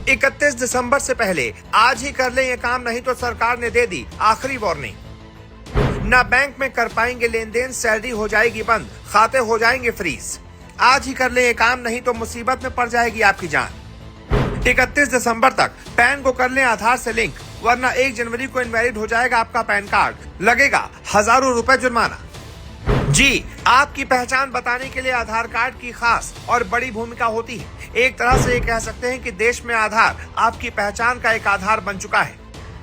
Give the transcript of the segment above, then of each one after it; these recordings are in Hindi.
31 दिसंबर से पहले आज ही कर लें ये काम, नहीं तो सरकार ने दे दी आखिरी वार्निंग। ना बैंक में कर पाएंगे लेन देन, सैलरी हो जाएगी बंद, खाते हो जाएंगे फ्रीज। आज ही कर लें ये काम, नहीं तो मुसीबत में पड़ जाएगी आपकी जान। 31 दिसंबर तक पैन को कर लें आधार से लिंक, वरना 1 जनवरी को इनवैलिड हो जाएगा आपका पैन कार्ड, लगेगा हजारों रुपए जुर्माना। जी, आपकी पहचान बताने के लिए आधार कार्ड की खास और बड़ी भूमिका होती है। एक तरह से ये कह सकते हैं कि देश में आधार आपकी पहचान का एक आधार बन चुका है।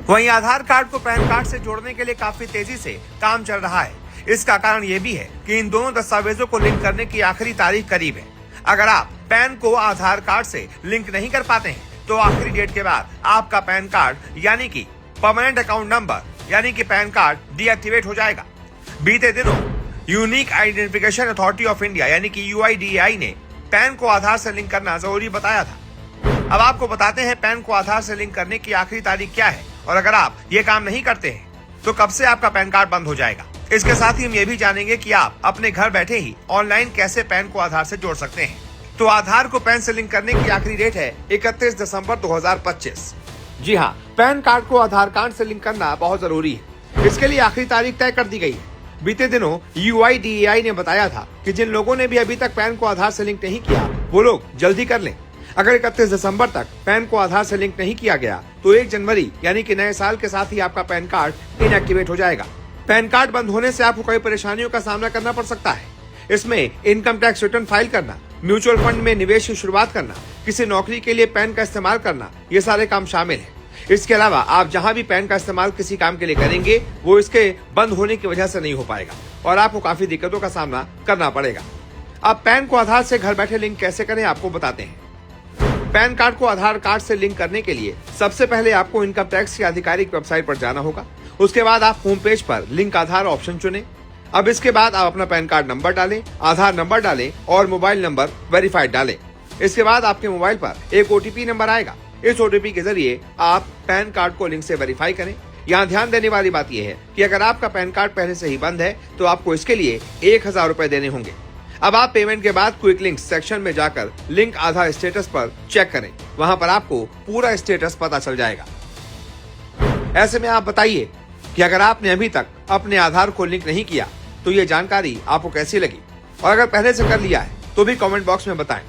वहीं आधार कार्ड को पैन कार्ड से जोड़ने के लिए काफी तेजी से काम चल रहा है। इसका कारण ये भी है कि इन दोनों दस्तावेजों को लिंक करने की आखिरी तारीख करीब है। अगर आप पैन को आधार कार्ड से लिंक नहीं कर पाते हैं तो आखिरी डेट के बाद आपका पैन कार्ड यानी कि परमानेंट अकाउंट नंबर यानी कि पैन कार्ड डीएक्टिवेट हो जाएगा। बीते दिनों unique identification authority of India यानी कि यूआईडीएआई ने पैन को आधार से लिंक करना जरूरी बताया था। अब आपको बताते हैं पैन को आधार से लिंक करने की आखिरी तारीख क्या है, और अगर आप ये काम नहीं करते हैं तो कब से आपका पैन कार्ड बंद हो जाएगा। इसके साथ ही हम ये भी जानेंगे कि आप अपने घर बैठे ही ऑनलाइन कैसे पैन को आधार से जोड़ सकते हैं। तो आधार को पैन से लिंक करने की आखिरी डेट है 31 दिसंबर 2025। जी हाँ, पैन कार्ड को आधार कार्ड से लिंक करना बहुत जरूरी है। इसके लिए आखिरी तारीख तय कर दी गई है। बीते दिनों यूआईडीएआई ने बताया था कि जिन लोगों ने भी अभी तक पैन को आधार से लिंक नहीं किया वो लोग जल्दी कर लें। अगर 31 दिसंबर तक पैन को आधार से लिंक नहीं किया गया तो 1 जनवरी यानी कि नए साल के साथ ही आपका पैन कार्ड इनएक्टिवेट हो जाएगा। पैन कार्ड बंद होने से आपको कई परेशानियों का सामना करना पड़ सकता है। इसमें इनकम टैक्स रिटर्न फाइल करना, म्यूचुअल फंड में निवेश की शुरुआत करना, किसी नौकरी के लिए पैन का इस्तेमाल करना, ये सारे काम शामिल है। इसके अलावा आप जहां भी पैन का इस्तेमाल किसी काम के लिए करेंगे वो इसके बंद होने की वजह से नहीं हो पाएगा और आपको काफी दिक्कतों का सामना करना पड़ेगा। अब पैन को आधार से घर बैठे लिंक कैसे करें आपको बताते हैं। पैन कार्ड को आधार कार्ड से लिंक करने के लिए सबसे पहले आपको इनकम टैक्स की आधिकारिक वेबसाइट पर जाना होगा। उसके बाद आप होम पेज पर लिंक आधार ऑप्शन चुनें। अब इसके बाद आप अपना पैन कार्ड नंबर डालें, आधार नंबर डालें और मोबाइल नंबर वेरीफाइड डालें। इसके बाद आपके मोबाइल पर एक ओटीपी नंबर आएगा। इस ओटीपी के जरिए आप पैन कार्ड को लिंक से वेरीफाई करें। यहाँ ध्यान देने वाली बात यह है कि अगर आपका पैन कार्ड पहले से ही बंद है तो आपको इसके लिए 1000 रुपए देने होंगे। अब आप पेमेंट के बाद क्विक लिंक सेक्शन में जाकर लिंक आधार स्टेटस पर चेक करें। वहां पर आपको पूरा स्टेटस पता चल जाएगा। ऐसे में आप बताइए कि अगर आपने अभी तक अपने आधार को लिंक नहीं किया तो ये जानकारी आपको कैसी लगी, और अगर पहले से कर लिया है तो भी कमेंट बॉक्स में बताएं।